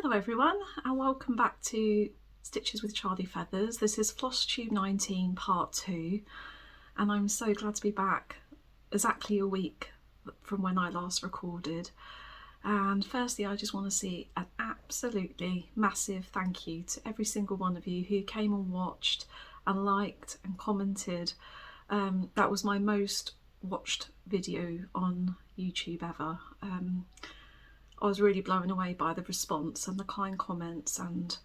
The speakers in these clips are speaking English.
Hello everyone and welcome back to Stitches with Charly Feathers. This is Flosstube 19 part 2 and I'm so glad to be back exactly a week from when I last recorded. And firstly I just want to say an absolutely massive thank you to every single one of you who came and watched and liked and commented. That was my most watched video on YouTube ever. I was really blown away by the response and the kind comments, and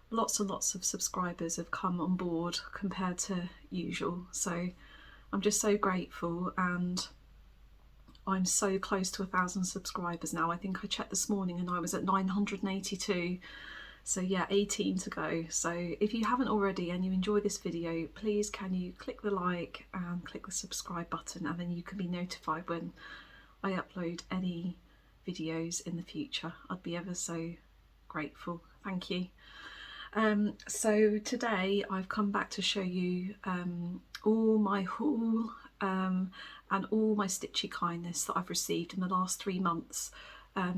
lots of subscribers have come on board compared to usual. So I'm just so grateful, and I'm so close to 1,000 subscribers now. I think I checked this morning and I was at 982. So yeah, 18 to go. So if you haven't already and you enjoy this video, please can you click the like and click the subscribe button, and then you can be notified when I upload any videos in the future. I'd be ever so grateful. Thank you. So today I've come back to show you all my haul and all my stitchy kindness that I've received in the last 3 months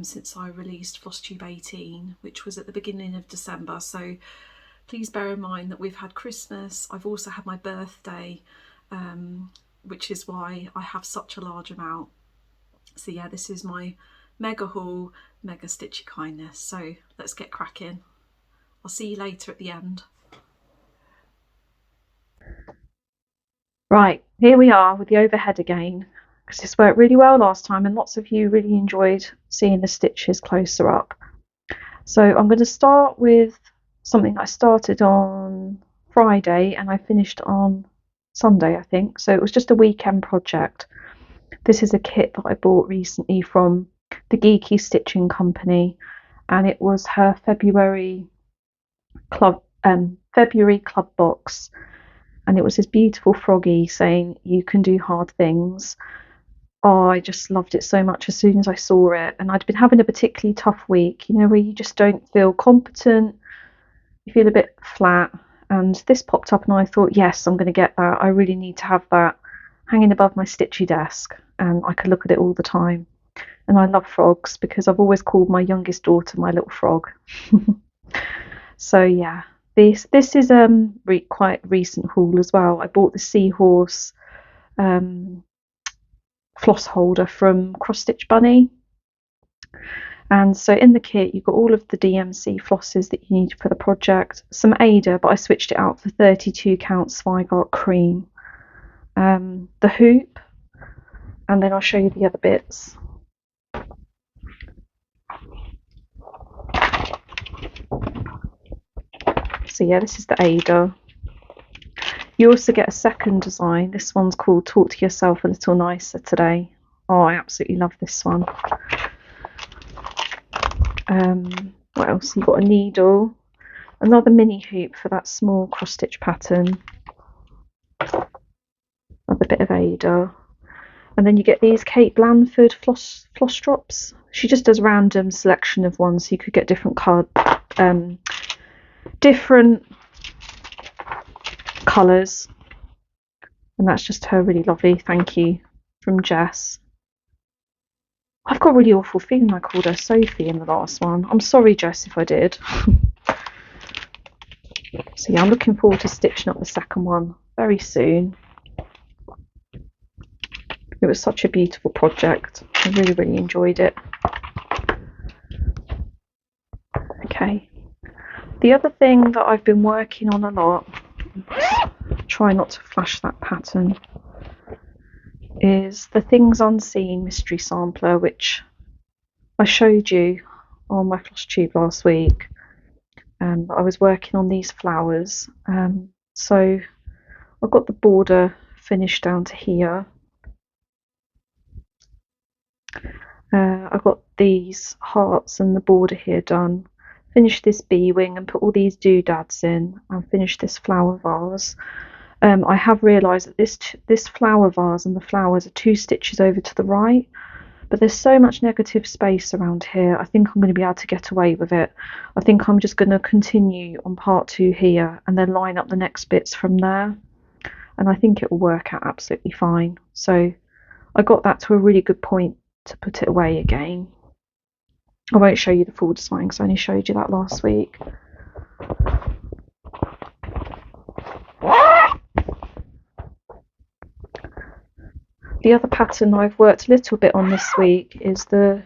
since I released Flosstube 18, which was at the beginning of December. So please bear in mind that we've had Christmas. I've also had my birthday, which is why I have such a large amount. So yeah, this is my mega haul, mega stitchy kindness. So let's get cracking. I'll see you later at the end. Right, here we are with the overhead again, because this worked really well last time and lots of you really enjoyed seeing the stitches closer up. So I'm going to start with something I started on Friday and I finished on Sunday, I think. So it was just a weekend project. This is a kit that I bought recently from the Geeky Stitching Co, and it was her February club box, and it was this beautiful froggy saying you can do hard things. Oh, I just loved it so much as soon as I saw it. And I'd been having a particularly tough week, you know, where you just don't feel competent, you feel a bit flat, and this popped up and I thought, yes, I'm going to get that. I really need to have that hanging above my stitchy desk and I could look at it all the time. And I love frogs because I've always called my youngest daughter my little frog. So yeah, this is quite recent haul as well. I bought the seahorse floss holder from Cross Stitch Bunny, and so in the kit you've got all of the DMC flosses that you need for the project, some Ada, but I switched it out for 32 count Zweigart cream, the hoop, and then I'll show you the other bits. So yeah, this is the Ada. You also get a second design. This one's called Talk to Yourself a Little Nicer Today. Oh, I absolutely love this one. What else? You've got a needle, another mini hoop for that small cross stitch pattern, another bit of Ada, and then you get these Kate Blandford floss drops. She just does random selection of ones, so you could get different colours, and that's just her really lovely thank you from Jess. I've got a really awful feeling I called her Sophie in the last one. I'm sorry, Jess, if I did. So yeah, I'm looking forward to stitching up the second one very soon. It was such a beautiful project. I really enjoyed it. Okay. The other thing that I've been working on a lot, try not to flash that pattern, is the Things Unseen mystery sampler, which I showed you on my Flosstube last week. I was working on these flowers, so I've got the border finished down to here. I've got these hearts and the border here done. Finished this bee wing and put all these doodads in, and finished this flower vase. I have realised that this flower vase and the flowers are 2 stitches over to the right, but there's so much negative space around here. I think I'm going to be able to get away with it. I think I'm just going to continue on part 2 here and then line up the next bits from there, and I think it will work out absolutely fine. So I got that to a really good point to put it away again. I won't show you the full design because I only showed you that last week. The other pattern I've worked a little bit on this week is the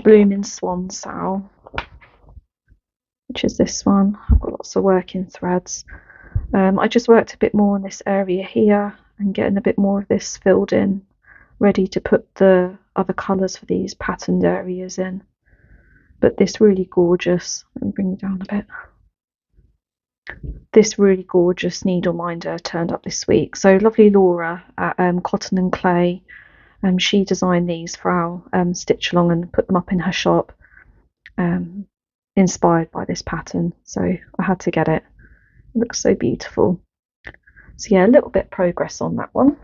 blooming Swan sow, which is this one. I've got lots of working threads. I just worked a bit more on this area here and getting a bit more of this filled in, ready to put the other colours for these patterned areas in. But this really gorgeous, let me bring it down a bit. This really gorgeous needle minder turned up this week. So lovely Laura at Cotton and Clay, she designed these for our stitch along and put them up in her shop, inspired by this pattern. So I had to get it. It looks so beautiful. So yeah, a little bit of progress on that one.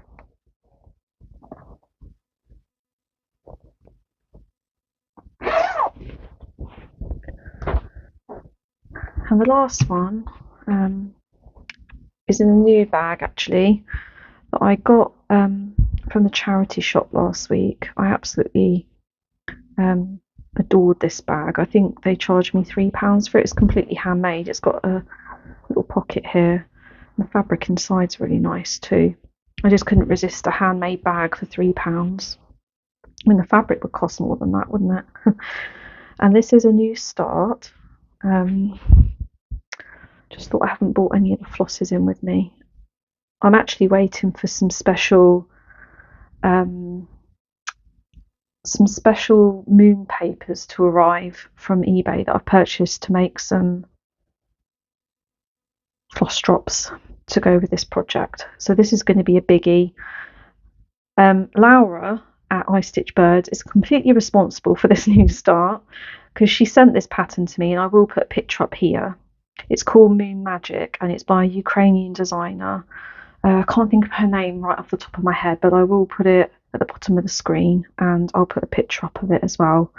And the last one is in a new bag actually that I got from the charity shop last week. I absolutely adored this bag. I think they charged me £3 for it. It's completely handmade. It's got a little pocket here. And the fabric inside's really nice too. I just couldn't resist a handmade bag for £3. I mean, the fabric would cost more than that, wouldn't it? And this is a new start. Just thought I haven't brought any of the flosses in with me. I'm actually waiting for some special moon papers to arrive from eBay that I've purchased to make some floss drops to go with this project. So this is going to be a biggie. Laura at I Stitch Birds is completely responsible for this new start because she sent this pattern to me, and I will put a picture up here. It's called Moon Magic and it's by a Ukrainian designer. I can't think of her name right off the top of my head, but I will put it at the bottom of the screen and I'll put a picture up of it as well.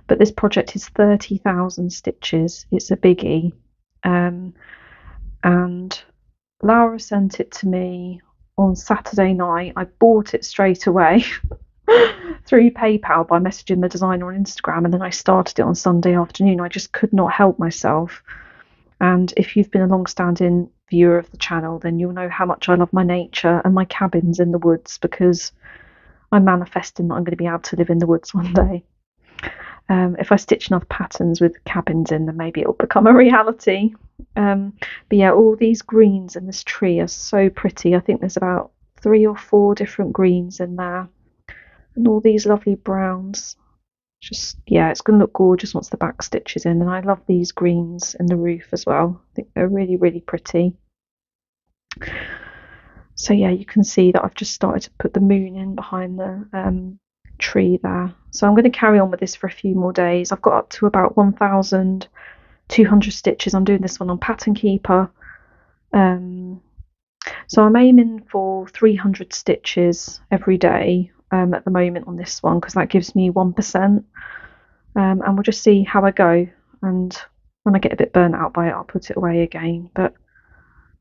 But this project is 30,000 stitches. It's a biggie. And Laura sent it to me on Saturday night. I bought it straight away through PayPal by messaging the designer on Instagram, and then I started it on Sunday afternoon. I just could not help myself. And if you've been a long-standing viewer of the channel, then you'll know how much I love my nature and my cabins in the woods, because I'm manifesting that I'm going to be able to live in the woods one day. If I stitch enough patterns with cabins in, then maybe it'll become a reality. But yeah, all these greens in this tree are so pretty. I think there's about 3 or 4 different greens in there, and all these lovely browns. Just, yeah, it's going to look gorgeous once the back stitch is in. And I love these greens in the roof as well. I think they're really, really pretty. So yeah, you can see that I've just started to put the moon in behind the tree there. So I'm going to carry on with this for a few more days. I've got up to about 1,200 stitches. I'm doing this one on Pattern Keeper. So I'm aiming for 300 stitches every day at the moment on this one, because that gives me 1%. And we'll just see how I go. And when I get a bit burnt out by it, I'll put it away again. But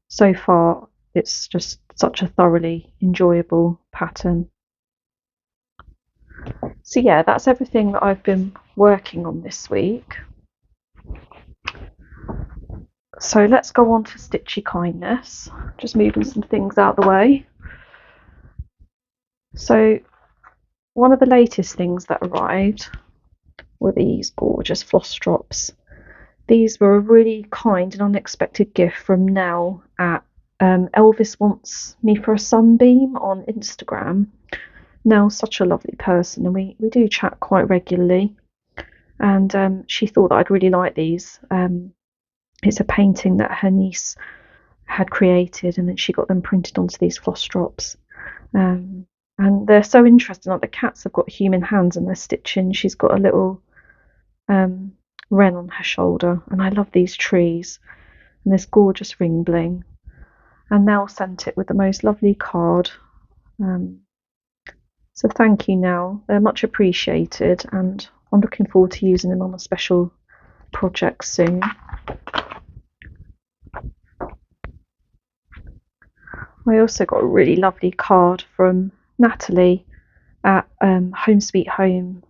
so far, it's just such a thoroughly enjoyable pattern. So yeah, that's everything that I've been working on this week. So let's go on to Stitchy Kindness. Just moving some things out of the way. So one of the latest things that arrived were these gorgeous floss drops. These were a really kind and unexpected gift from Nell at Elvis Wants Me for a Sunbeam on Instagram. Nell's such a lovely person, and we do chat quite regularly. And she thought that I'd really like these. It's a painting that her niece had created, and then she got them printed onto these floss drops. And they're so interesting. Like, the cats have got human hands and they're stitching. She's got a little wren on her shoulder, and I love these trees and this gorgeous ring bling. And Nell sent it with the most lovely card. So thank you, Nell. They're much appreciated, and I'm looking forward to using them on a special project soon. I also got a really lovely card from Natalie at Home Sweet Home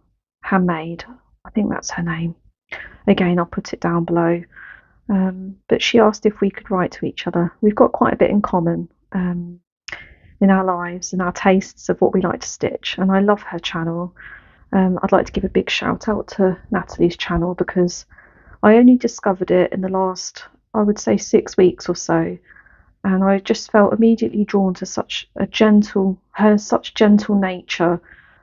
Handmade, I think that's her name. Again, I'll put it down below. But she asked if we could write to each other. We've got quite a bit in common in our lives and our tastes of what we like to stitch, and I love her channel. I'd like to give a big shout out to Natalie's channel because I only discovered it in the last, I would say, 6 weeks or so, and I just felt immediately drawn to such gentle nature,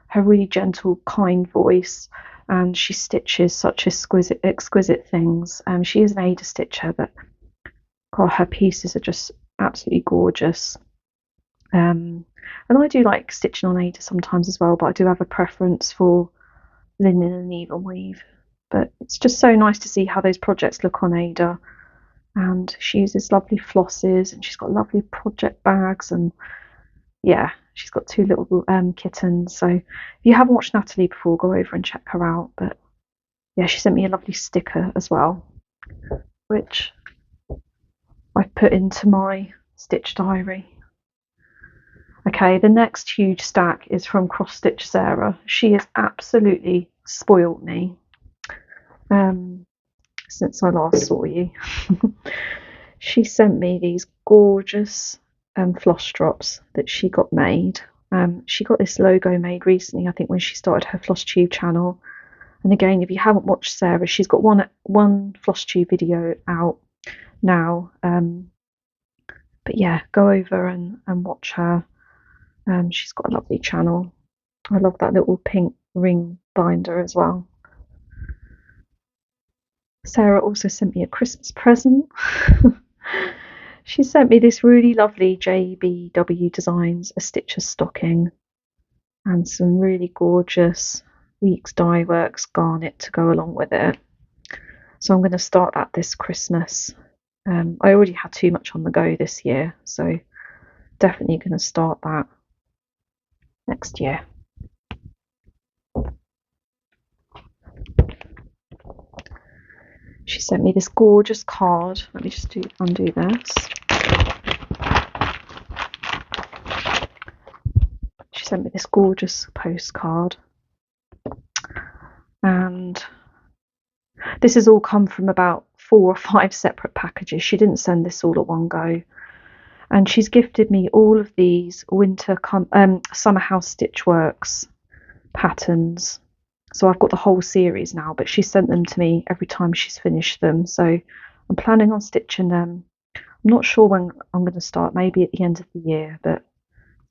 her really gentle, kind voice, and she stitches such exquisite things. She is an Ada stitcher, but God, her pieces are just absolutely gorgeous. And I do like stitching on Ada sometimes as well, but I do have a preference for linen and even weave. But it's just so nice to see how those projects look on Ada. And she uses lovely flosses, and she's got lovely project bags, and yeah, she's got 2 little kittens. So if you haven't watched Natalie before, go over and check her out. But yeah, she sent me a lovely sticker as well, which I've put into my stitch diary. Okay, the next huge stack is from Cross Stitch Sarah. She has absolutely spoilt me since I last saw you. She sent me these gorgeous floss drops that she got made. She got this logo made recently, I think, when she started her Flosstube channel. And again, if you haven't watched Sarah, she's got one Flosstube video out now. But yeah, go over and watch her. She's got a lovely channel. I love that little pink ring binder as well. Sarah also sent me a Christmas present. She sent me this really lovely JBW Designs a Stitcher stocking and some really gorgeous Weeks Dye Works garnet to go along with it. So I'm going to start that this Christmas. I already had too much on the go this year, so definitely going to start that next year. She sent me this gorgeous card. Let me just undo this. She sent me this gorgeous postcard. And this has all come from about 4 or 5 separate packages. She didn't send this all at one go. And she's gifted me all of these Summer House Stitch Works patterns. So I've got the whole series now, but she sent them to me every time she's finished them. So I'm planning on stitching them. I'm not sure when I'm going to start, maybe at the end of the year, but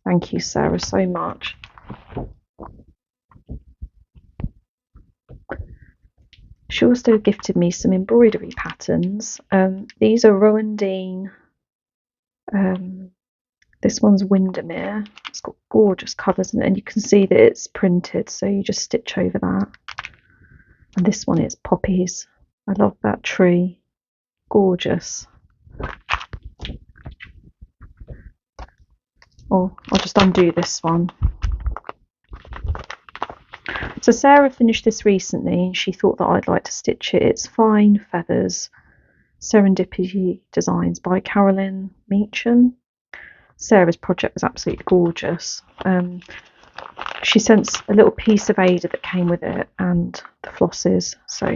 thank you, Sarah, so much. She also gifted me some embroidery patterns. These are Rowan Dean. This one's Windermere. It's got gorgeous colours in it, and you can see that it's printed, so you just stitch over that. And this one is Poppies. I love that tree. Gorgeous. Oh, I'll just undo this one. So Sarah finished this recently, and she thought that I'd like to stitch it. It's Fine Feathers, Serendipity Designs by Carolyn Meacham. Sarah's project was absolutely gorgeous. She sent a little piece of Ada that came with it and the flosses, so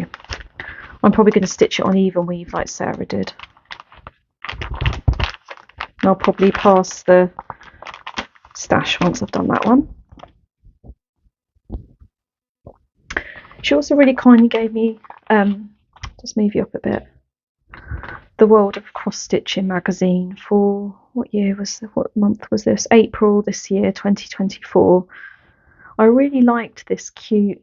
I'm probably going to stitch it on even weave like Sarah did. And I'll probably pass the stash once I've done that one. She also really kindly gave me, just move you up a bit, the World of Cross Stitching magazine for what month was this? April this year, 2024. I really liked this cute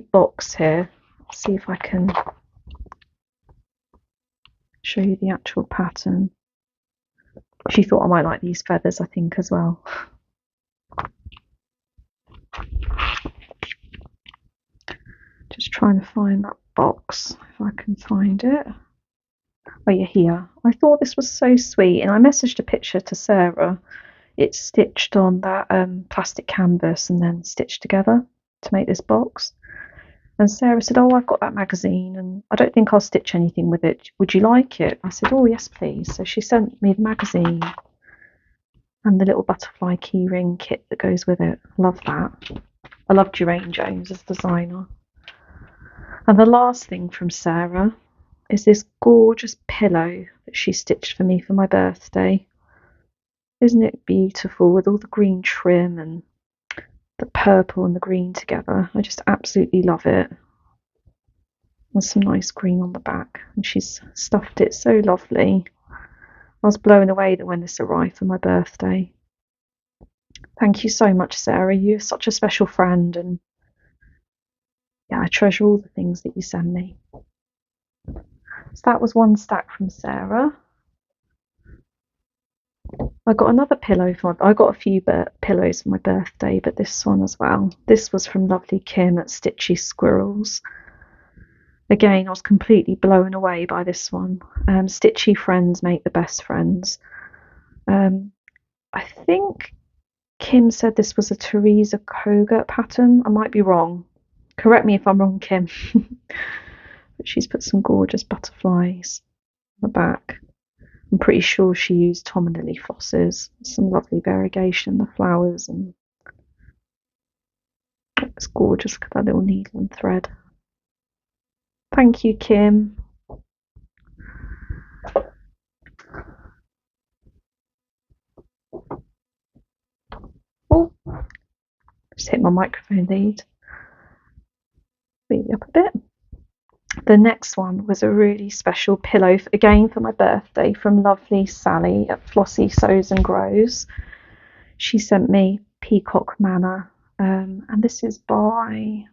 box here. Let's see if I can show you the actual pattern. She thought I might like these feathers, I think, as well. Just trying to find that box, if I can find it. Oh, you're here. I thought this was so sweet, and I messaged a picture to Sarah. It's stitched on that plastic canvas and then stitched together to make this box. And Sarah said, oh, I've got that magazine, and I don't think I'll stitch anything with it. Would you like it? I said, oh, yes, please. So she sent me the magazine. and the little butterfly keyring kit that goes with it. Love that. I love Jane Jones as designer. And the last thing from Sarah is this gorgeous pillow that she stitched for me for my birthday. Isn't it beautiful with all the green trim and the purple and the green together? I just absolutely love it. There's some nice green on the back, and she's stuffed it so lovely. I was blown away that when this arrived for my birthday. Thank you so much, Sarah. You're such a special friend, and yeah, I treasure all the things that you send me. So that was one stack from Sarah. I got another pillow I got a few pillows for my birthday, but this one as well. This was from lovely Kim at Stitchy Squirrels. Again, I was completely blown away by this one. Stitchy friends make the best friends. I think Kim said this was a Teresa Koga pattern. I might be wrong. Correct me if I'm wrong, Kim. But she's put some gorgeous butterflies on the back. I'm pretty sure she used Tom and Lily flosses. Some lovely variegation in the flowers, and it's gorgeous. Look at that little needle and thread. Thank you, Kim. Oh, just hit my microphone lead. Leave it up a bit. The next one was a really special pillow, again for my birthday, from lovely Sally at Flossie Sews and Grows. She sent me Peacock Manor, and this is by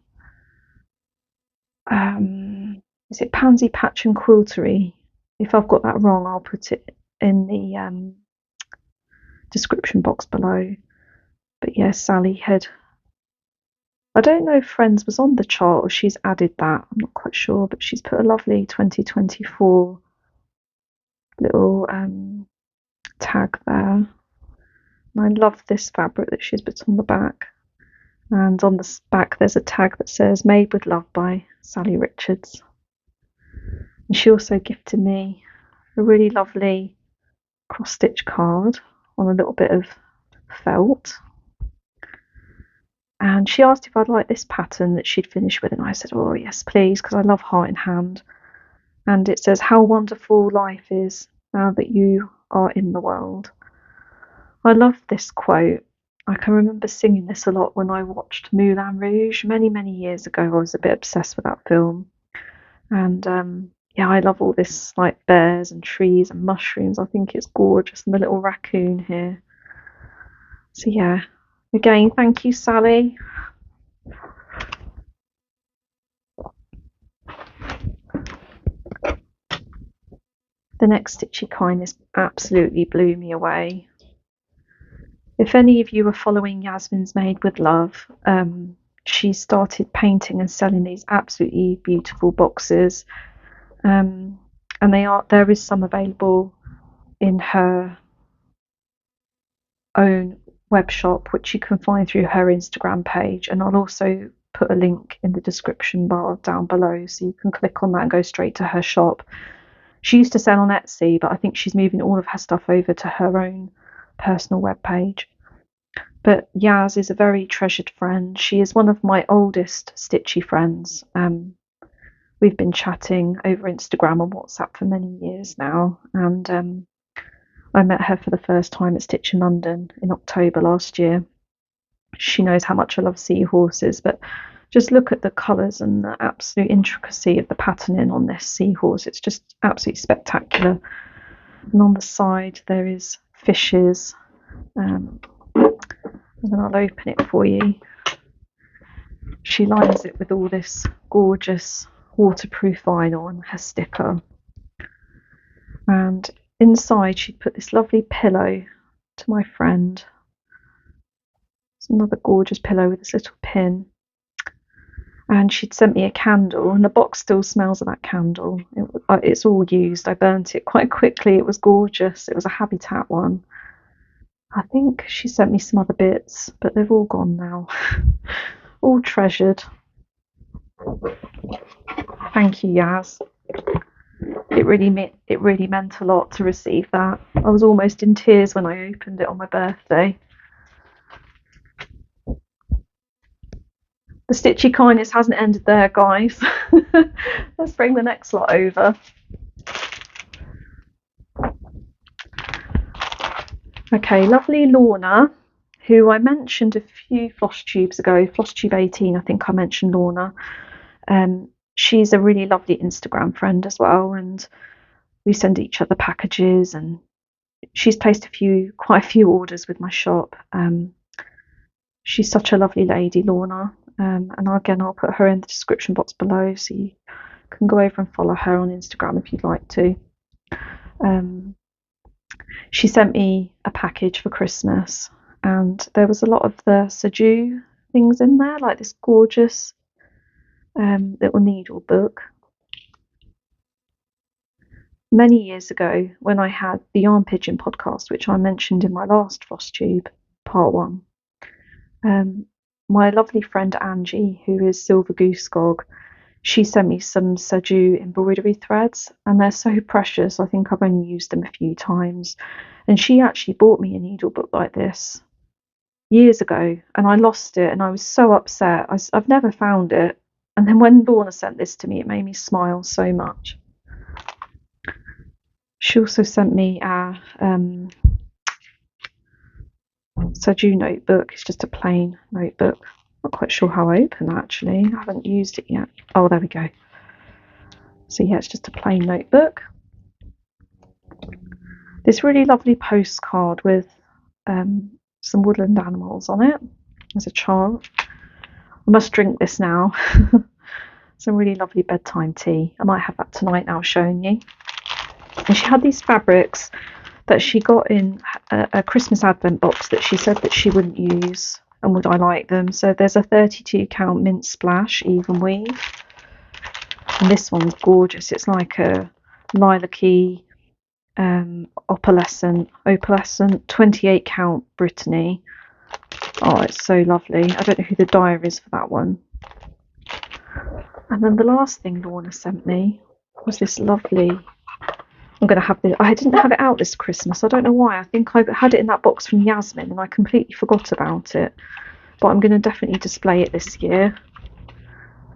is it Pansy Patch and Quiltery? If I've got that wrong, I'll put it in the description box below. But yeah, Sally had, I don't know if Friends was on the chart or she's added that, I'm not quite sure, but she's put a lovely 2024 little tag there. And I love this fabric that she's put on the back. And on the back there's a tag that says Made with Love by Sally Richards. And she also gifted me a really lovely cross-stitch card on a little bit of felt. And she asked if I'd like this pattern that she'd finished with, and I said, oh yes please, because I love Heart in Hand. And it says, how wonderful life is now that you are in the world. I love this quote. I can remember singing this a lot when I watched Moulin Rouge many years ago. I was a bit obsessed with that film. And yeah, I love all this, like bears and trees and mushrooms. I think it's gorgeous, and the little raccoon here. So yeah, again, thank you, Sally. The next stitchy kindness absolutely blew me away. If any of you are following Yasmin's Made with Love, she started painting and selling these absolutely beautiful boxes, and there is some available in her own web shop, which you can find through her Instagram page, and I'll also put a link in the description bar down below, so you can click on that and go straight to her shop. She used to sell on Etsy, but I think she's moving all of her stuff over to her own personal web page. But Yaz is a very treasured friend. She is one of my oldest stitchy friends. We've been chatting over Instagram and WhatsApp for many years now, and I met her for the first time at Stitch in London in October last year. She knows how much I love seahorses, but just look at the colours and the absolute intricacy of the patterning on this seahorse. It's just absolutely spectacular. And on the side there is fishes, and then I'll open it for you. She lines it with all this gorgeous waterproof vinyl and her sticker. And inside she put this lovely pillow to my friend. It's another gorgeous pillow with this little pin. And she'd sent me a candle, and the box still smells of that candle. It's all used. I burnt it quite quickly. It was gorgeous. It was a Habitat one. I think she sent me some other bits, but they've all gone now. All treasured. Thank you, Yaz. it really meant a lot to receive that. I was almost in tears when I opened it on my birthday. The stitchy kindness hasn't ended there, guys. Let's bring the next lot over. Okay, lovely Lorna, who I mentioned a few Flosstubes ago, Flosstube 18, I think I mentioned Lorna. She's a really lovely Instagram friend as well, and we send each other packages, and she's placed quite a few orders with my shop. She's such a lovely lady, Lorna, and again, I'll put her in the description box below, so you can go over and follow her on Instagram if you'd like to. She sent me a package for Christmas, and there was a lot of the Saju things in there, like this gorgeous little needle book. Many years ago, when I had the Yarn Pigeon podcast, which I mentioned in my last Flosstube, part 1, my lovely friend Angie, who is Silver Goose Gog, she sent me some Saju embroidery threads, and they're so precious. I think I've only used them a few times. And she actually bought me a needle book like this years ago, and I lost it, and I was so upset. I've never found it. And then when Lorna sent this to me, it made me smile so much. She also sent me a Saju notebook. It's just a plain notebook. Not quite sure how I open that, actually. I haven't used it yet. Oh, there we go. So yeah, it's just a plain notebook. This really lovely postcard with some woodland animals on it as a chart. I must drink this now. Some really lovely bedtime tea. I might have that tonight now, showing you. And she had these fabrics that she got in a Christmas advent box that she said that she wouldn't use, and would I like them. So there's a 32 count mint splash even weave, and this one's gorgeous. It's like a lilac-y opalescent 28 count Brittany. Oh, it's so lovely. I don't know who the dyer is for that one. And then the last thing Lorna sent me was this lovely, I'm going to have this. I didn't have it out this Christmas. I don't know why. I think I had it in that box from Yasmin and I completely forgot about it. But I'm going to definitely display it this year.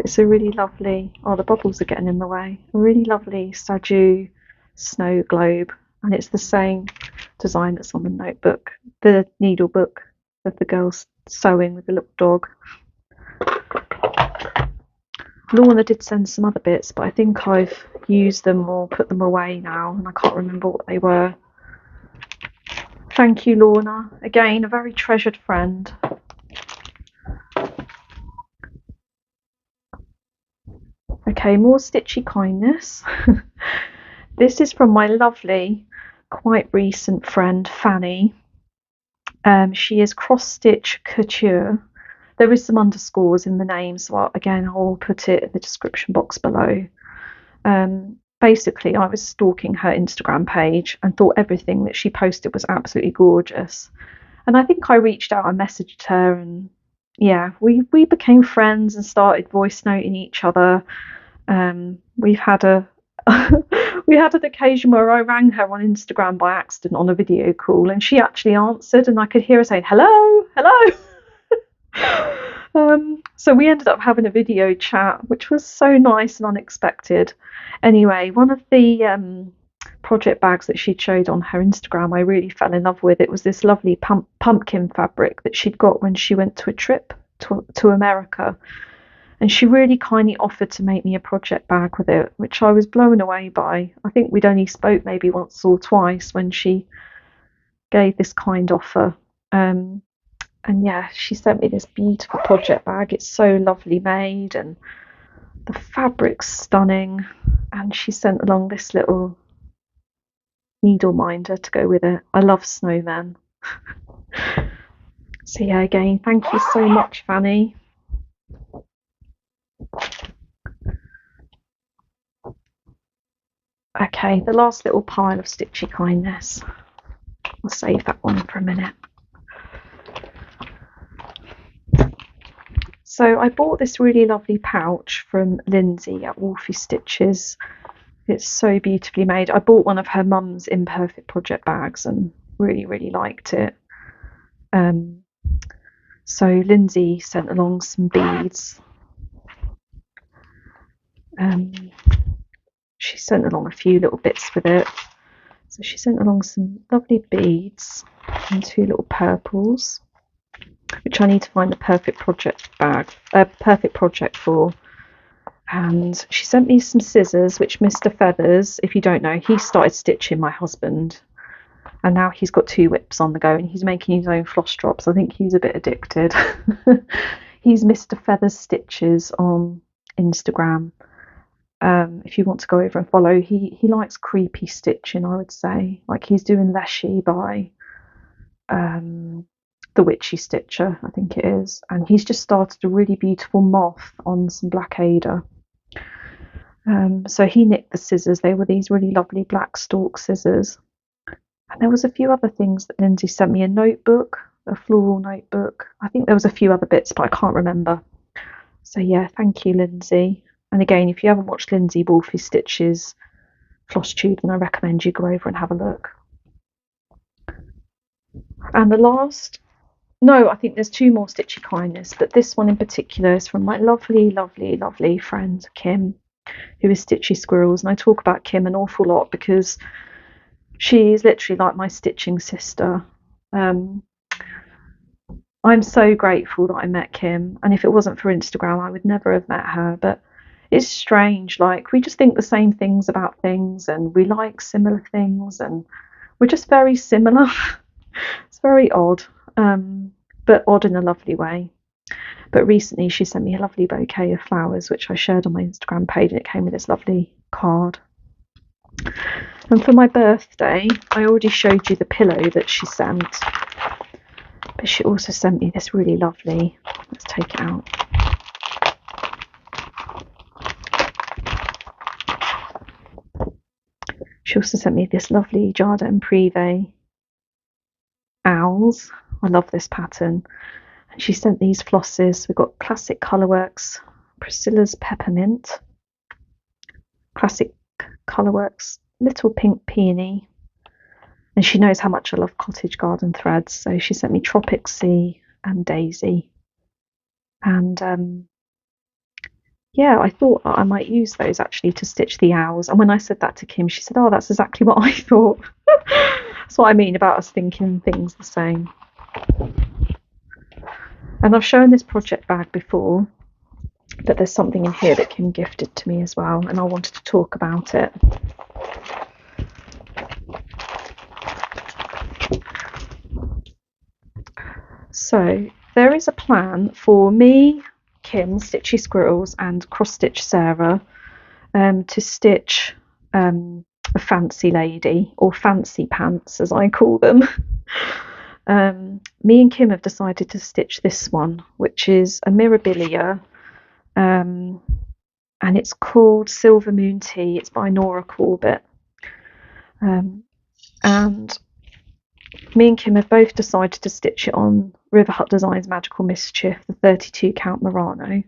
It's a really lovely, oh, the bubbles are getting in the way. A really lovely Saju snow globe. And it's the same design that's on the notebook, the needle book of the girls sewing with the little dog. Lorna did send some other bits, but I think I've used them or put them away now, and I can't remember what they were. Thank you, Lorna. Again, a very treasured friend. Okay, more stitchy kindness. This is from my lovely, quite recent friend, Fanny. She is Cross Stitch Couture. There is some underscores in the name, so again, I'll put it in the description box below. Basically, I was stalking her Instagram page and thought everything that she posted was absolutely gorgeous. And I think I reached out and messaged her, and yeah, we became friends and started voice noting each other. We've had we had an occasion where I rang her on Instagram by accident on a video call, and she actually answered, and I could hear her saying, "Hello, hello." So we ended up having a video chat, which was so nice and unexpected. Anyway, one of the project bags that she showed on her Instagram, I really fell in love with. It was this lovely pumpkin fabric that she'd got when she went to a trip to America. And she really kindly offered to make me a project bag with it, which I was blown away by. I think we'd only spoke maybe once or twice when she gave this kind offer. And yeah, she sent me this beautiful project bag. It's so lovely made, and the fabric's stunning. And she sent along this little needle minder to go with it. I love snowmen. So yeah, again, thank you so much, Fanny. Okay, the last little pile of stitchy kindness. I'll save that one for a minute. So I bought this really lovely pouch from Lizzie at Wolfie Stitches. It's so beautifully made. I bought one of her mum's imperfect project bags and really, really liked it. So Lindsay sent along some beads. She sent along a few little bits with it. So she sent along some lovely beads and 2 little purples, which I need to find the perfect project for. And she sent me some scissors, which Mr. Feathers, if you don't know, he started stitching my husband. And now he's got 2 whips on the go and he's making his own floss drops. I think he's a bit addicted. He's Mr. Feathers Stitches on Instagram. If you want to go over and follow, he likes creepy stitching, I would say. Like he's doing Leshy by the Witchy Stitcher, I think it is. And he's just started a really beautiful moth on some Blackada. So he nicked the scissors. They were these really lovely black stalk scissors. And there was a few other things that Lindsay sent me, a notebook, a floral notebook. I think there was a few other bits, but I can't remember. So yeah, thank you, Lindsay. And again, if you haven't watched Lindsay Wolfie Stitches Flosstube, then I recommend you go over and have a look. And the last, no, I think there's 2 more Stitchy Kindness, but this one in particular is from my lovely, lovely, lovely friend Kim, who is Stitchy Squirrels. And I talk about Kim an awful lot because she's literally like my stitching sister. I'm so grateful that I met Kim, and if it wasn't for Instagram, I would never have met her. But it's strange, like we just think the same things about things, and we like similar things, and we're just very similar. It's very odd, but odd in a lovely way. But recently she sent me a lovely bouquet of flowers, which I shared on my Instagram page, and it came with this lovely card. And for my birthday, I already showed you the pillow that she sent, but she also sent me this really lovely, let's take it out. She also sent me this lovely Jardin Privé owls. I love this pattern. And she sent these flosses. We've got Classic Colourworks, Priscilla's Peppermint, Classic Colourworks, Little Pink Peony. And she knows how much I love cottage garden threads, so she sent me Tropic Sea and Daisy. And yeah, I thought I might use those actually to stitch the owls. And when I said that to Kim, she said, "Oh, that's exactly what I thought." That's what I mean about us thinking things the same. And I've shown this project bag before, but there's something in here that Kim gifted to me as well, and I wanted to talk about it. So there is a plan for me, Kim, Stitchy Squirrels, and Cross Stitch Sarah to stitch a fancy lady, or fancy pants as I call them. Me and Kim have decided to stitch this one, which is a Mirabilia, and it's called Silver Moon Tea. It's by Nora Corbett. And me and Kim have both decided to stitch it on River Hut Designs Magical Mischief, the 32 count Murano.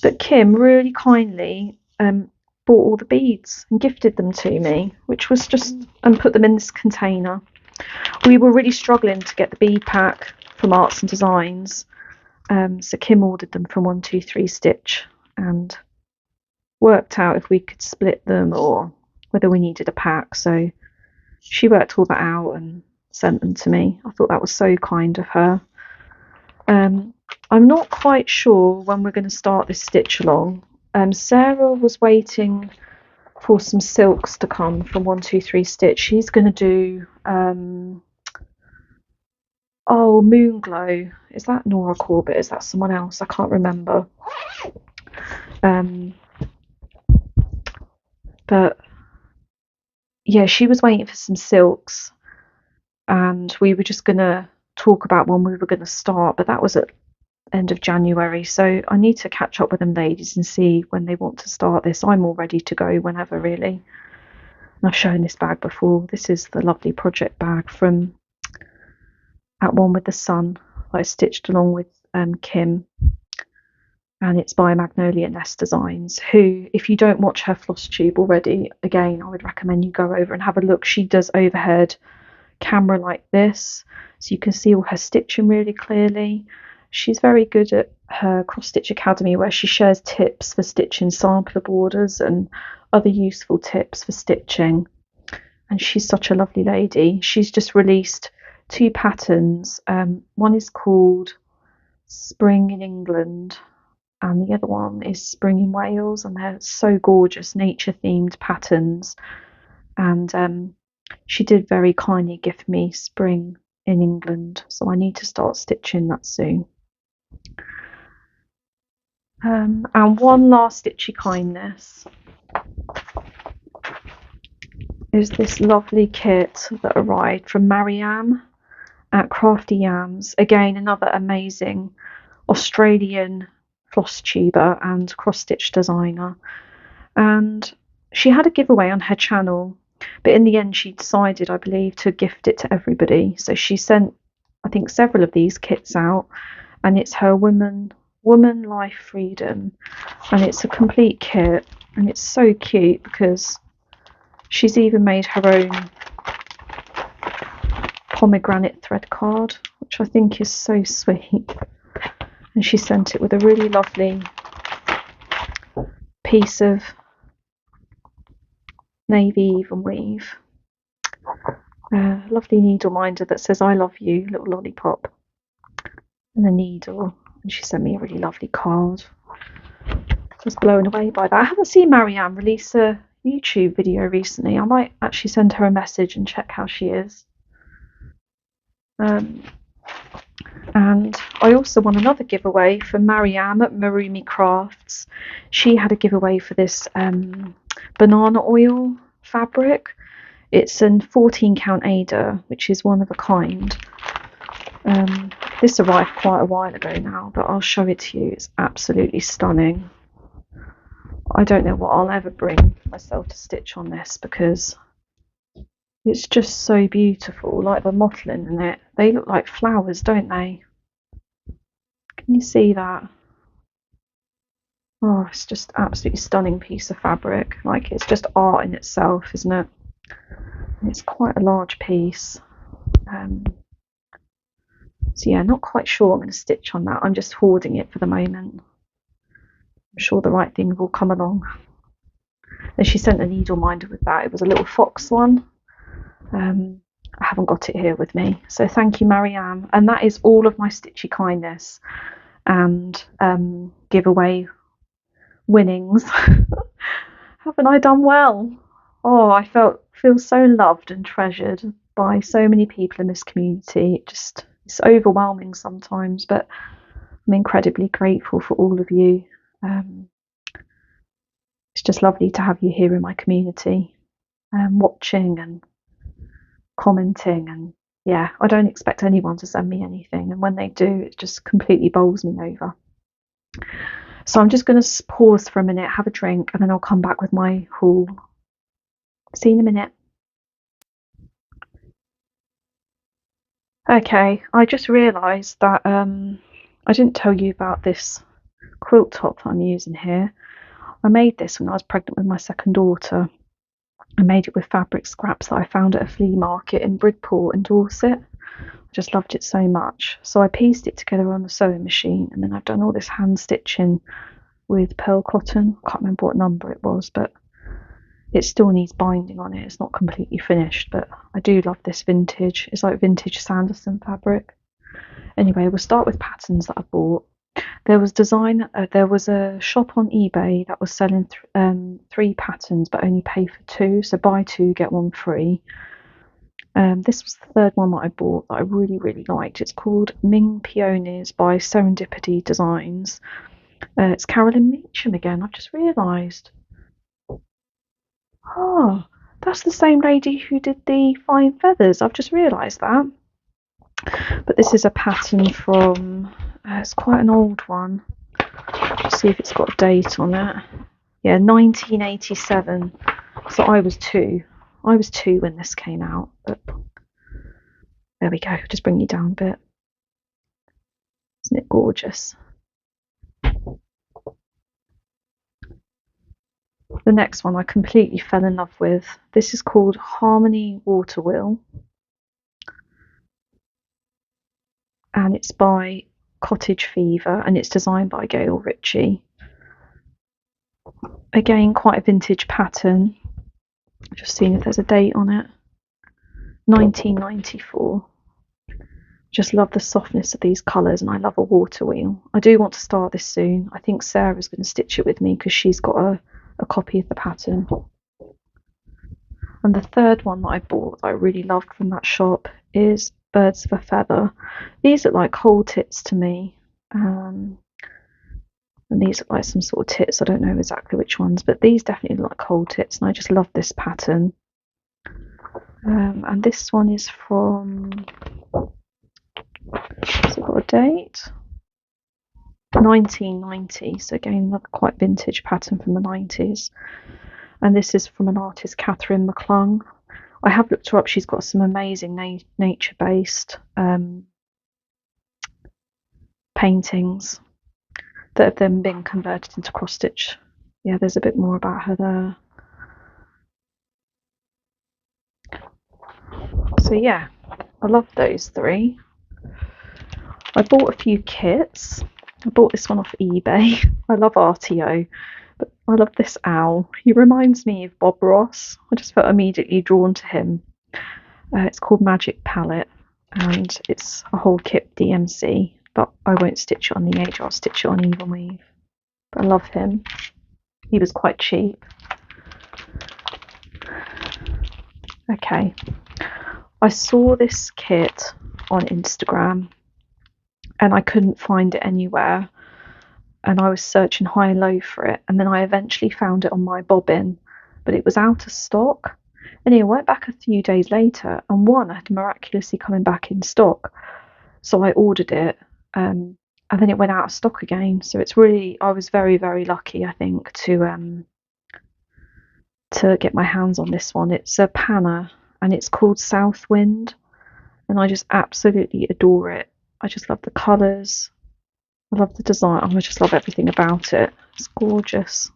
But Kim really kindly bought all the beads and gifted them to me, which was just, and put them in this container. We were really struggling to get the bead pack from Arts and Designs, so Kim ordered them from 123 Stitch and worked out if we could split them or whether we needed a pack. So she worked all that out and sent them to me. I thought that was so kind of her. I'm not quite sure when we're going to start this stitch along. Sarah was waiting for some silks to come from 123 Stitch. She's going to do Moon Glow. Is that Nora Corbett? Is that someone else? I can't remember. But yeah, she was waiting for some silks, and we were just going to talk about when we were going to start, but that was at end of January, so I need to catch up with them ladies and see when they want to start this. I'm all ready to go whenever, really. And I've shown this bag before. This is the lovely project bag from At One with the Sun that I stitched along with Kim, and it's by Magnolia Nest Designs, who, if you don't watch her Flosstube already, again, I would recommend you go over and have a look. She does overhead camera like this, so you can see all her stitching really clearly. She's very good at her Cross Stitch Academy, where she shares tips for stitching sampler borders and other useful tips for stitching. And she's such a lovely lady. She's just released 2 patterns. One is called Spring in England, and the other one is Spring in Wales, and they're so gorgeous, nature themed patterns. And she did very kindly gift me Spring in England, so I need to start stitching that soon. And one last stitchy kindness is this lovely kit that arrived from Marianne at Crafty Yams. Again, another amazing Australian floss tuber and cross stitch designer. And she had a giveaway on her channel, but in the end she decided, I believe, to gift it to everybody. So she sent, I think, several of these kits out, and it's her Woman Life Freedom, and it's a complete kit, and it's so cute because she's even made her own pomegranate thread card, which I think is so sweet. And she sent it with a really lovely piece of navy even weave. A lovely needle minder that says "I love you," little lollipop, and a needle. And she sent me a really lovely card. I was blown away by that. I haven't seen Marianne release a YouTube video recently. I might actually send her a message and check how she is. And I also won another giveaway from Marianne at Marumi Crafts. She had a giveaway for this banana oil fabric. It's a 14 count Ada, which is one of a kind. This arrived quite a while ago now, but I'll show it to you. It's absolutely stunning. I don't know what I'll ever bring myself to stitch on this, because it's just so beautiful. Like the mottling in it, they look like flowers, don't they? Can you see that? Oh, it's just absolutely stunning piece of fabric. Like, it's just art in itself, isn't it? And it's quite a large piece. So yeah, not quite sure I'm going to stitch on that. I'm just hoarding it for the moment. I'm sure the right thing will come along. And she sent a needle minder with that. It was a little fox one. I haven't got it here with me, so thank you, Marianne. And that is all of my stitchy kindness and giveaway winnings. Haven't I done well? Oh, I feel so loved and treasured by so many people in this community. It's overwhelming sometimes, but I'm incredibly grateful for all of you. It's just lovely to have you here in my community, watching and commenting. And yeah, I don't expect anyone to send me anything, and when they do, it just completely bowls me over. So I'm just going to pause for a minute, have a drink, and then I'll come back with my haul. See you in a minute. Okay, I just realised that I didn't tell you about this quilt top I'm using here. I made this when I was pregnant with my second daughter. I made it with fabric scraps that I found at a flea market in Bridport in Dorset. I just loved it so much. So I pieced it together on the sewing machine, and then I've done all this hand stitching with pearl cotton. I can't remember what number it was, but it still needs binding on it. It's not completely finished, but I do love this vintage. It's like vintage Sanderson fabric. Anyway, we'll start with patterns that I bought. There was a shop on eBay that was selling 3 patterns, but only pay for 2. So buy 2, get 1 free. This was the third one that I bought that I really, really liked. It's called Ming Peonies by Serendipity Designs. It's Carolyn Meacham again, I've just realised. Oh, that's the same lady who did the Fine Feathers. I've just realised that. But this is a pattern from, it's quite an old one. Let's see if it's got a date on it. Yeah, 1987. So I was 2. I was 2 when this came out. But there we go. Just bring you down a bit. Isn't it gorgeous? The next one I completely fell in love with. This is called Harmony Water Wheel, and it's by Cottage Fever, and it's designed by Gail Ritchie. Again, quite a vintage pattern. Just seeing if there's a date on it. 1994. Just love the softness of these colours, and I love a water wheel. I do want to start this soon. I think Sarah's going to stitch it with me because she's got a copy of the pattern. And the third one that I bought that I really loved from that shop is Birds of a Feather. These look like whole tits to me. And these look like some sort of tits. I don't know exactly which ones, but these definitely look like whole tits, and I just love this pattern. And this one is from, has it got a date? 1990, so again another quite vintage pattern from the 90s. And this is from an artist, Catherine McClung. I have looked her up. She's got some amazing nature-based paintings that have then been converted into cross stitch. Yeah, there's a bit more about her there. So yeah, I love those three. I bought a few kits. I bought this one off eBay. I love RTO, but I love this owl. He reminds me of Bob Ross. I just felt immediately drawn to him. It's called Magic Palette, and it's a whole kit DMC, but I won't stitch it on the edge. I'll stitch it on even weave. But I love him. He was quite cheap. Okay, I saw this kit on Instagram and I couldn't find it anywhere, and I was searching high and low for it, and then I eventually found it on my bobbin, but it was out of stock. Anyway, I went back a few days later and one had miraculously coming back in stock, so I ordered it, and then it went out of stock again. So it's really, I was very, very lucky, I think, to get my hands on this one. It's a panner and it's called Southwind, and I just absolutely adore it. I just love the colours, I love the design, I just love everything about it. It's gorgeous.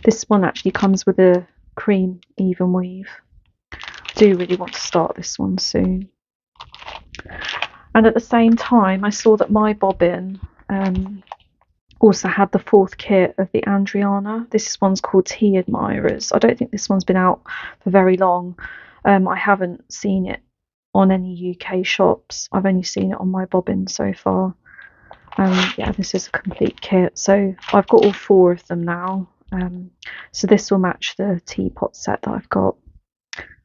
This one actually comes with a cream even weave. I do really want to start this one soon. And at the same time, I saw that my bobbin also had the fourth kit of the Andriana. This one's called Tea Admirers. I don't think this one's been out for very long. I haven't seen it on any UK shops. I've only seen it on my bobbin so far. Yeah, this is a complete kit. So I've got all four of them now. So this will match the teapot set that I've got.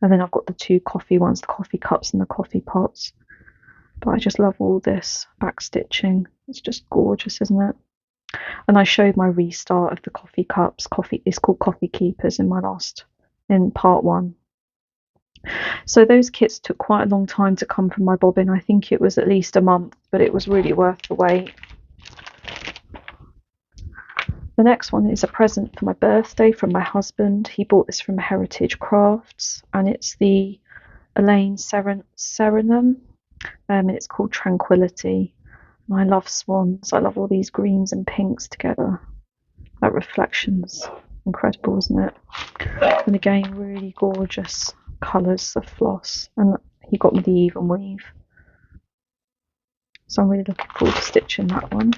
And then I've got the two coffee ones, the coffee cups and the coffee pots. But I just love all this back stitching. It's just gorgeous, isn't it? And I showed my restart of the coffee cups. It's called Coffee Keepers in part one. So those kits took quite a long time to come from my bobbin. I think it was at least a month, but it was really worth the wait. The next one is a present for my birthday from my husband. He bought this from Heritage Crafts, and it's the Elaine Serenum, and it's called Tranquility. And I love swans. I love all these greens and pinks together. That reflection's incredible, isn't it? And again, really gorgeous colours of floss, and he got me the even weave, so I'm really looking forward to stitching that one.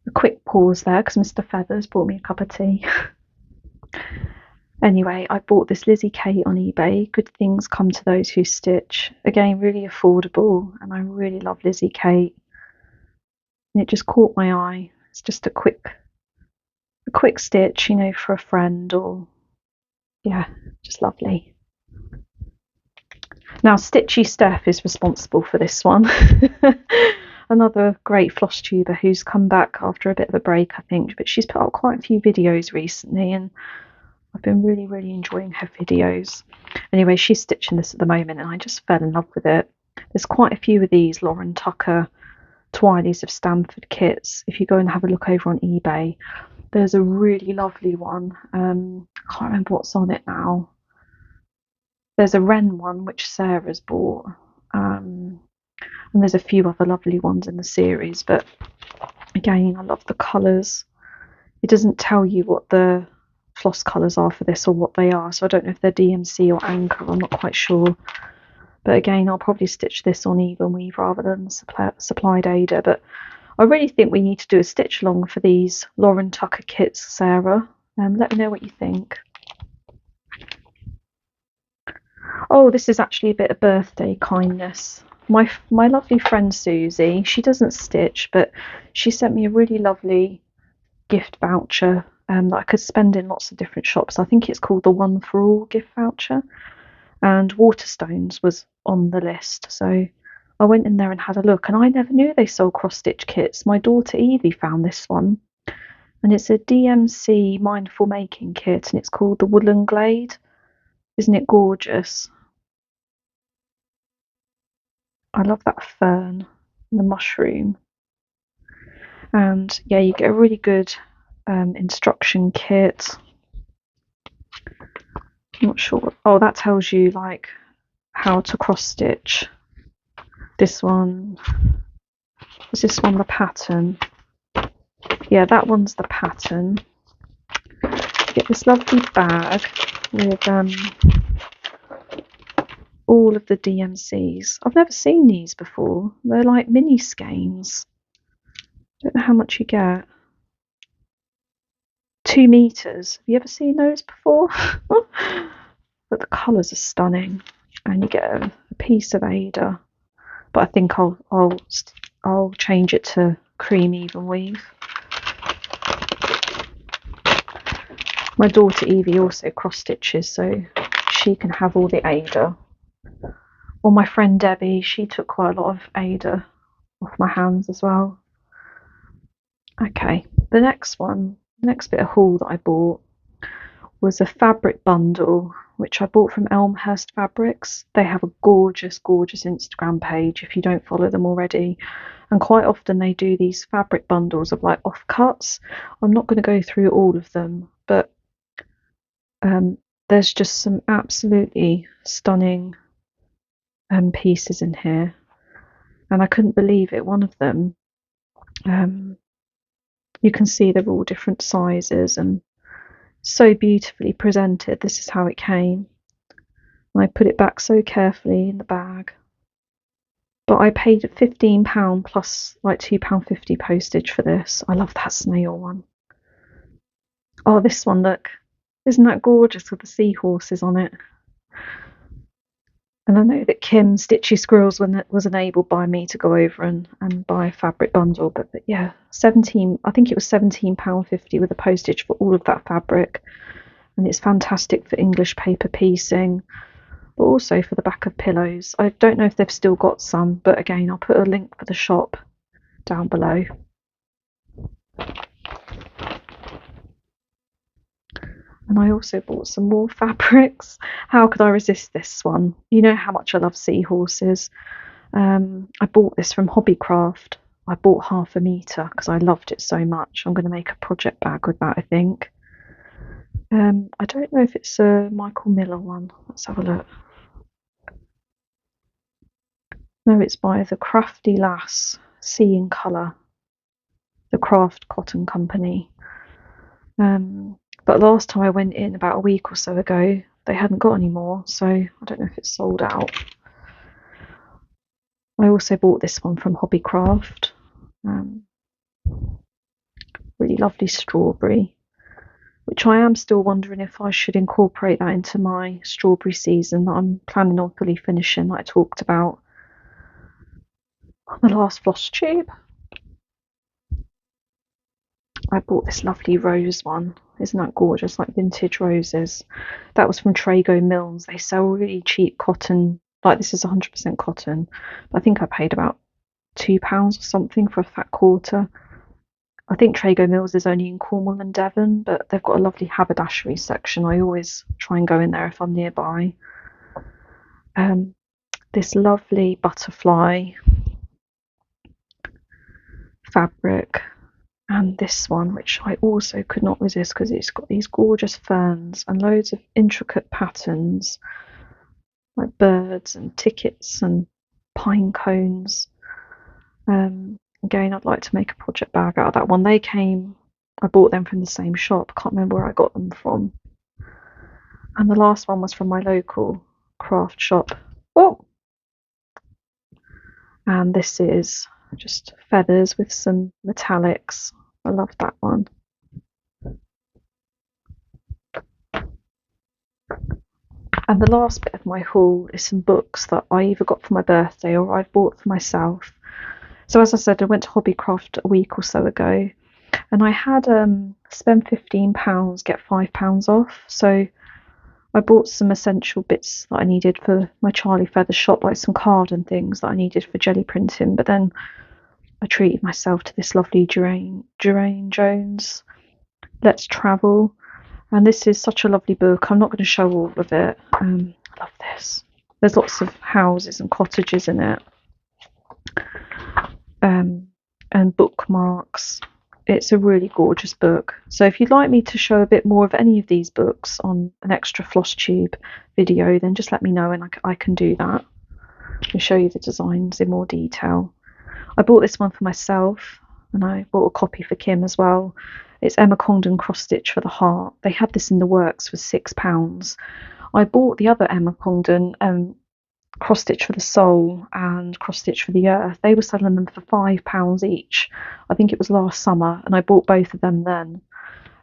A quick pause there because Mr. Feathers bought me a cup of tea. Anyway, I bought this Lizzie Kate on eBay. Good things come to those who stitch. Again, really affordable, and I really love Lizzie Kate, and it just caught my eye. It's just a quick stitch, you know, for a friend, or yeah, just lovely. Now Stitchy Steph is responsible for this one. Another great Flosstuber who's come back after a bit of a break, I think, but she's put out quite a few videos recently, and I've been really, really enjoying her videos. Anyway, she's stitching this at the moment, and I just fell in love with it. There's quite a few of these Lauren Tucker Twilies of Stamford kits. If you go and have a look over on eBay, there's a really lovely one. I can't remember what's on it now. There's a wren one which Sarah's bought, and there's a few other lovely ones in the series, but Again, I love the colours. It doesn't tell you what the floss colours are for this or what they are, so I don't know if they're DMC or Anchor, I'm not quite sure. But again, I'll probably stitch this on even weave rather than supplied Ada. But I really think we need to do a stitch along for these Lauren Tucker kits, Sarah. Let me know what you think. Oh, this is actually a bit of birthday kindness. My lovely friend Susie, she doesn't stitch, but she sent me a really lovely gift voucher that I could spend in lots of different shops. I think it's called the One for All gift voucher, and Waterstones was on the list. So I went in there and had a look, and I never knew they sold cross stitch kits. My daughter Evie found this one, and it's a DMC mindful making kit, and it's called the Woodland Glade. Isn't it gorgeous? I love that fern and the mushroom. And yeah, you get a really good instruction kit. I'm not sure. Oh, that tells you like how to cross stitch. This one. Is this one the pattern? Yeah, that one's the pattern. You get this lovely bag with all of the DMCs. I've never seen these before. They're like mini skeins. Don't know how much you get. 2 meters. Have you ever seen those before? But the colours are stunning, and you get a piece of Ada. But I think I'll change it to cream even weave. My daughter Evie also cross stitches, so she can have all the Ada. Or my friend Debbie, she took quite a lot of Ada off my hands as well. Okay, the next bit of haul that I bought was a fabric bundle, which I bought from Elmhurst Fabrics. They have a gorgeous, gorgeous Instagram page if you don't follow them already. And quite often they do these fabric bundles of like offcuts. I'm not going to go through all of them, but there's just some absolutely stunning pieces in here. And I couldn't believe it. One of them, you can see they're all different sizes and so beautifully presented. This is how it came. And I put it back so carefully in the bag. But I paid £15 plus like £2.50 postage for this. I love that snail one. Oh, this one, look. Isn't that gorgeous with the seahorses on it? And I know that Kim Stitchy Squirrels was enabled by me to go over and buy a fabric bundle, but yeah, I think it was £17.50 with the postage for all of that fabric. And it's fantastic for English paper piecing, but also for the back of pillows. I don't know if they've still got some, but again, I'll put a link for the shop down below. And I also bought some more fabrics. How could I resist this one? You know how much I love seahorses. I bought this from Hobbycraft. I bought 1/2 metre because I loved it so much. I'm going to make a project bag with that, I think. I don't know if it's a Michael Miller one. Let's have a look. No, it's by the Crafty Lass, Sea in Colour, the Craft Cotton Company. But last time I went in about a week or so ago, they hadn't got any more, so I don't know if it's sold out. I also bought this one from Hobbycraft. Really lovely strawberry, which I am still wondering if I should incorporate that into my strawberry season that I'm planning on fully finishing, that I talked about on the last Flosstube. I bought this lovely rose one. Isn't that gorgeous? Like vintage roses. That was from Trago Mills. They sell really cheap cotton. Like this is 100% cotton. I think I paid about £2 or something for a fat quarter. I think Trago Mills is only in Cornwall and Devon, but they've got a lovely haberdashery section. I always try and go in there if I'm nearby. This lovely butterfly fabric. And this one, which I also could not resist because it's got these gorgeous ferns and loads of intricate patterns like birds and tickets and pine cones. Again, I'd like to make a project bag out of that one. They came, I bought them from the same shop. I can't remember where I got them from. And the last one was from my local craft shop. Oh! And this is just feathers with some metallics. I love that one. And the last bit of my haul is some books that I either got for my birthday or I've bought for myself. So as I said, I went to Hobbycraft a week or so ago, and I had spend £15, get £5 off. So I bought some essential bits that I needed for my Charly Feather shop, like some card and things that I needed for jelly printing. But then I treated myself to this lovely Geraint Jones Let's Travel. And this is such a lovely book. I'm not going to show all of it. I love this. There's lots of houses and cottages in it. And bookmarks. It's a really gorgeous book. So if you'd like me to show a bit more of any of these books on an extra Flosstube video, then just let me know and I can do that. I'll show you the designs in more detail. I bought this one for myself, and I bought a copy for Kim as well. It's Emma Congdon cross stitch for the heart. They had this in the works for £6. I bought the other Emma Congdon cross stitch for the soul and cross stitch for the earth. They were selling them for £5 each. I think it was last summer, and I bought both of them then.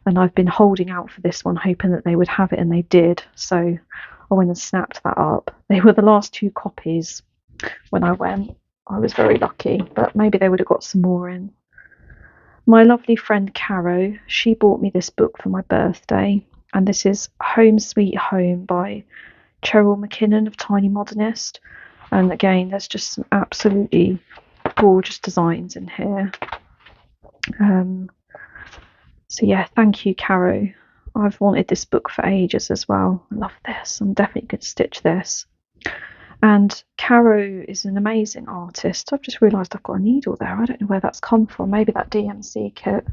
And I've been holding out for this one, hoping that they would have it, and they did. So I went and snapped that up. They were the last 2 copies when I went. I was very lucky, but maybe they would have got some more in. My lovely friend Caro, she bought me this book for my birthday, and this is Home Sweet Home by Cheryl McKinnon of Tiny Modernist. And again, there's just some absolutely gorgeous designs in here. So yeah, thank you, Caro. I've wanted this book for ages as well. I love this. I'm definitely going to stitch this. And Caro is an amazing artist. I've just realised I've got a needle there. I don't know where that's come from. Maybe that DMC kit.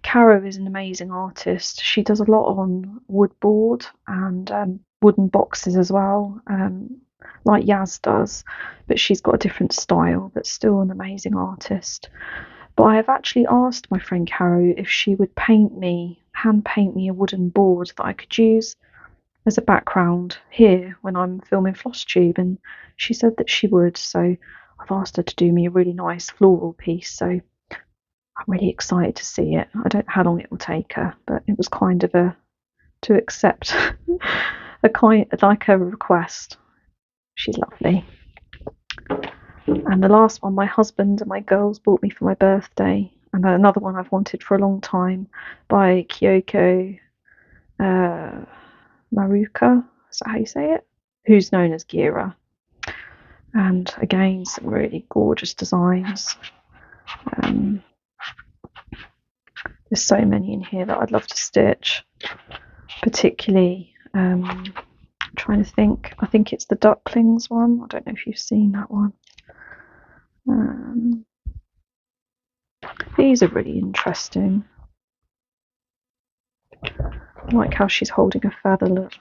Caro is an amazing artist. She does a lot on wood board and wooden boxes as well, like Yaz does. But she's got a different style, but still an amazing artist. But I have actually asked my friend Caro if she would hand paint me a wooden board that I could use as a background here when I'm filming Flosstube, and she said that she would. So I've asked her to do me a really nice floral piece. So I'm really excited to see it. I don't know how long it will take her, but it was kind of to accept a request. She's lovely. And the last one my husband and my girls bought me for my birthday, and another one I've wanted for a long time, by Kyoko Maruka, is that how you say it? Who's known as Gira. And again, some really gorgeous designs. There's so many in here that I'd love to stitch, particularly trying to think. I think it's the ducklings one. I don't know if you've seen that one. These are really interesting. I like how she's holding a feather, look.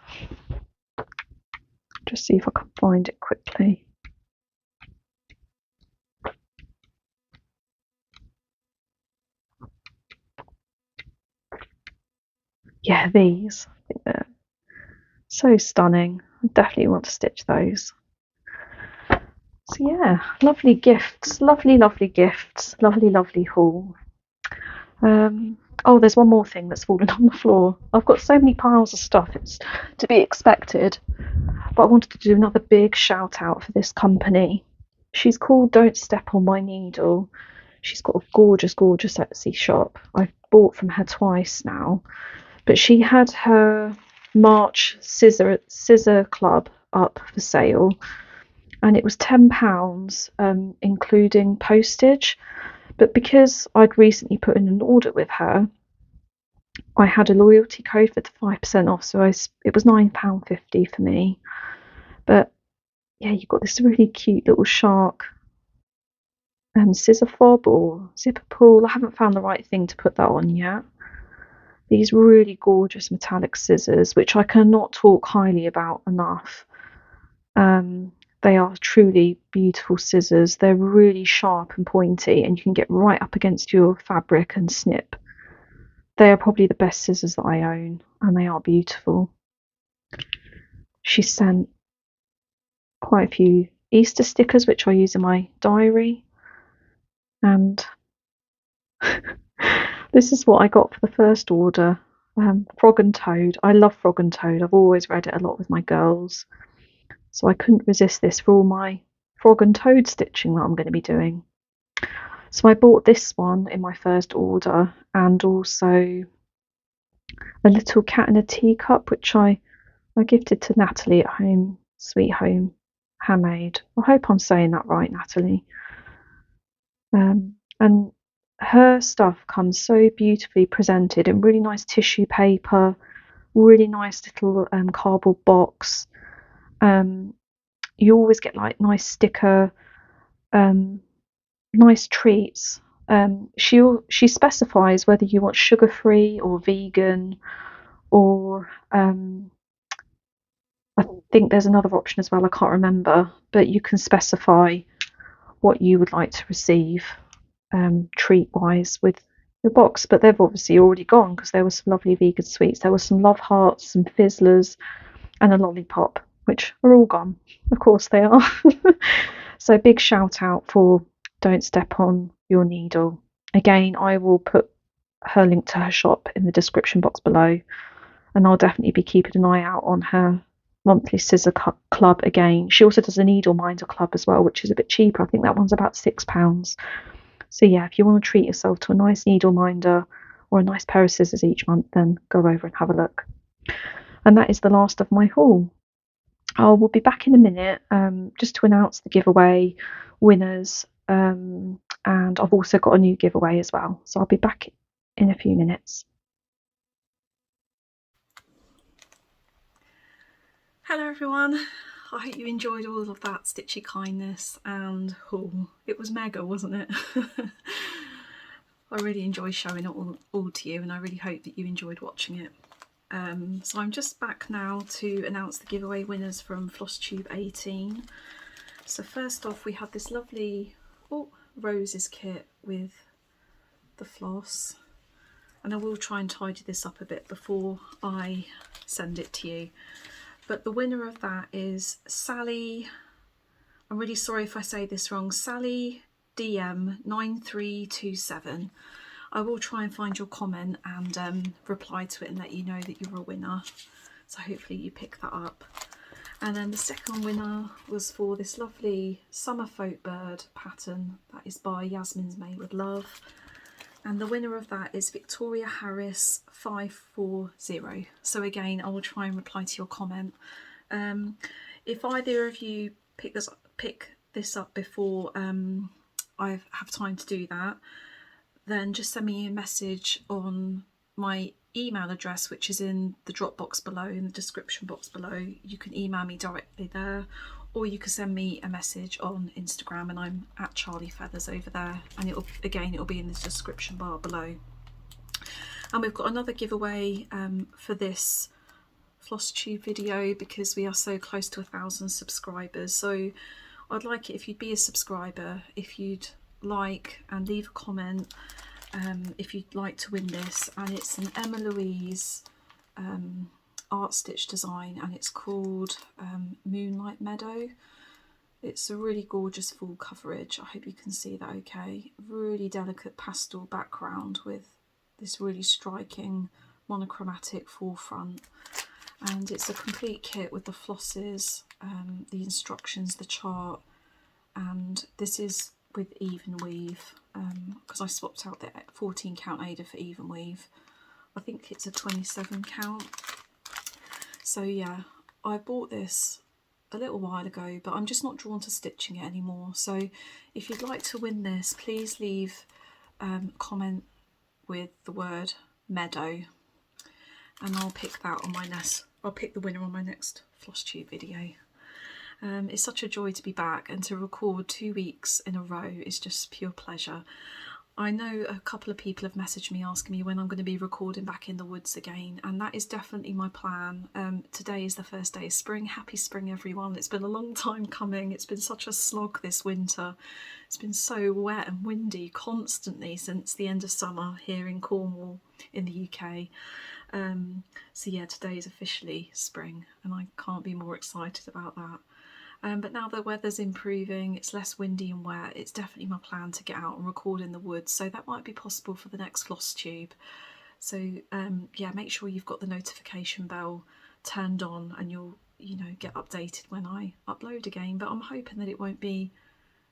Just see if I can find it quickly. Yeah, these. I think they're so stunning. I definitely want to stitch those. So yeah, lovely gifts, lovely gifts, lovely haul. Oh, there's one more thing that's fallen on the floor. I've got so many piles of stuff, it's to be expected. But I wanted to do another big shout out for this company. She's called Don't Step on My Needle. She's got a gorgeous Etsy shop. I've bought from her twice now. But she had her March scissor club up for sale, and it was £10, including postage. But because I'd recently put in an order with her, I had a loyalty code for the 5% off, so it was £9.50 for me. But yeah, you've got this really cute little shark scissor fob or zipper pull. I haven't found the right thing to put that on yet. These really gorgeous metallic scissors, which I cannot talk highly about enough. They are truly beautiful scissors. They're really sharp and pointy, and you can get right up against your fabric and snip. They are probably the best scissors that I own, and they are beautiful. She sent quite a few Easter stickers, which I use in my diary. And this is what I got for the first order. Frog and Toad. I love Frog and Toad. I've always read it a lot with my girls. So I couldn't resist this for all my Frog and Toad stitching that I'm going to be doing. So I bought this one in my first order, and also a little cat in a teacup, which I gifted to Natalie at home, Sweet Home, handmade. I hope I'm saying that right, Natalie. And her stuff comes so beautifully presented in really nice tissue paper, really nice little cardboard box. You always get like nice sticker, nice treats. She specifies whether you want sugar free or vegan, or I think there's another option as well, I can't remember, but you can specify what you would like to receive treat wise with your box. But they've obviously already gone, because there were some lovely vegan sweets. There were some love hearts, some fizzlers, and a lollipop, which are all gone. Of course they are. So big shout out for Don't Step on Your Needle. Again, I will put her link to her shop in the description box below, and I'll definitely be keeping an eye out on her monthly scissor club again. She also does a needle minder club as well, which is a bit cheaper. I think that one's about £6. So yeah, if you want to treat yourself to a nice needle minder or a nice pair of scissors each month, then go over and have a look. And that is the last of my haul. I will be back in a minute just to announce the giveaway winners, and I've also got a new giveaway as well. So I'll be back in a few minutes. Hello everyone, I hope you enjoyed all of that stitchy kindness, and it was mega, wasn't it? I really enjoyed showing it all to you, and I really hope that you enjoyed watching it. So I'm just back now to announce the giveaway winners from Flosstube 18. So first off, we had this lovely roses kit with the floss, and I will try and tidy this up a bit before I send it to you. But the winner of that is Sally, I'm really sorry if I say this wrong, Sally DM9327. I will try and find your comment and reply to it and let you know that you're a winner. So hopefully you pick that up. And then the second winner was for this lovely summer folk bird pattern that is by Yasmin's Made with Love. And the winner of that is Victoria Harris 540. So again, I will try and reply to your comment. If either of you pick this up before I have time to do that, then just send me a message on my email address, which is in the drop box below, in the description box below. You can email me directly there, or you can send me a message on Instagram, and I'm at Charly Feathers over there, and it'll be in the description bar below. And we've got another giveaway for this Flosstube video, because we are so close to 1,000 subscribers. So I'd like it if you'd be a subscriber, if you'd like and leave a comment if you'd like to win this. And it's an Emma Louise art stitch design, and it's called Moonlight Meadow. It's a really gorgeous full coverage. I hope you can see that okay. Really delicate pastel background with this really striking monochromatic forefront, and it's a complete kit with the flosses, the instructions, the chart, and this is with even weave, because I swapped out the 14 count Ada for even weave. I think it's a 27 count. So yeah, I bought this a little while ago, but I'm just not drawn to stitching it anymore. So if you'd like to win this, please leave a comment with the word meadow, and I'll pick that on my next. I'll pick the winner on my next Flosstube video. It's such a joy to be back and to record 2 weeks in a row. It's just pure pleasure. I know a couple of people have messaged me asking me when I'm going to be recording back in the woods again, and that is definitely my plan. Today is the first day of spring. Happy spring, everyone. It's been a long time coming. It's been such a slog this winter. It's been so wet and windy constantly since the end of summer here in Cornwall in the UK. So yeah, today is officially spring, and I can't be more excited about that. But now the weather's improving, it's less windy and wet, it's definitely my plan to get out and record in the woods, so that might be possible for the next Flosstube. So yeah, make sure you've got the notification bell turned on and you'll, you know, get updated when I upload again. But I'm hoping that it won't be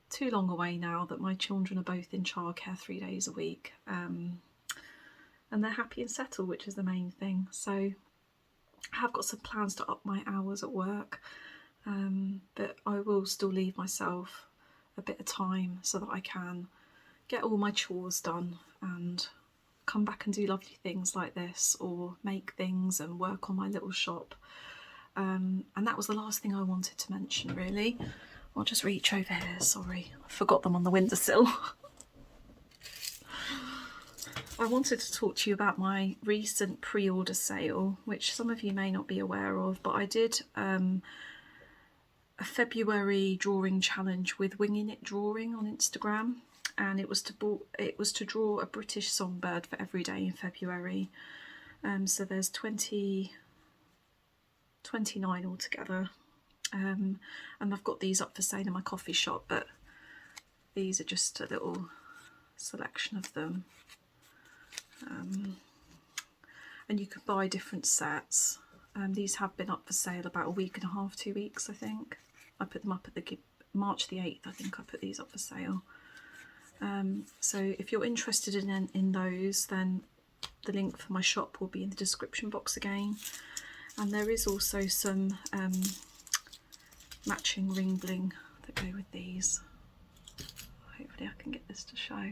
too long away now that my children are both in childcare 3 days a week, and they're happy and settled, which is the main thing. So I have got some plans to up my hours at work. But I will still leave myself a bit of time so that I can get all my chores done and come back and do lovely things like this, or make things and work on my little shop. And that was the last thing I wanted to mention, really. I'll just reach over here, sorry, I forgot them on the windowsill. I wanted to talk to you about my recent pre-order sale, which some of you may not be aware of, but I did a February drawing challenge with Winging It Drawing on Instagram, and it was to draw a British songbird for every day in February. So there's 29 altogether, and I've got these up for sale in my coffee shop, but these are just a little selection of them. And you can buy different sets. These have been up for sale about a week and a half, 2 weeks, I think. I put them up at the March the 8th, I think I put these up for sale. So if you're interested in those, then the link for my shop will be in the description box again. And there is also some matching ring bling that go with these. Hopefully I can get this to show.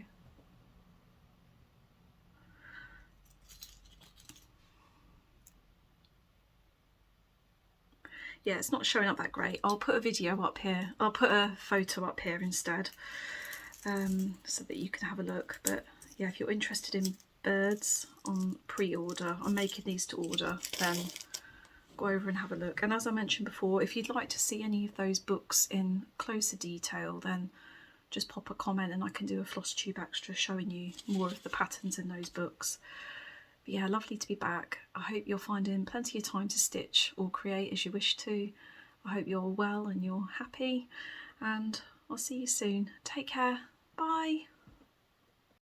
Yeah, it's not showing up that great. I'll put a video up here. I'll put a photo up here instead, so that you can have a look. But yeah, if you're interested in birds on pre-order, I'm making these to order, then go over and have a look. And as I mentioned before, if you'd like to see any of those books in closer detail, then just pop a comment and I can do a Flosstube extra showing you more of the patterns in those books. But yeah, lovely to be back. I hope you're finding plenty of time to stitch or create as you wish to. I hope you're well and you're happy, and I'll see you soon. Take care. Bye.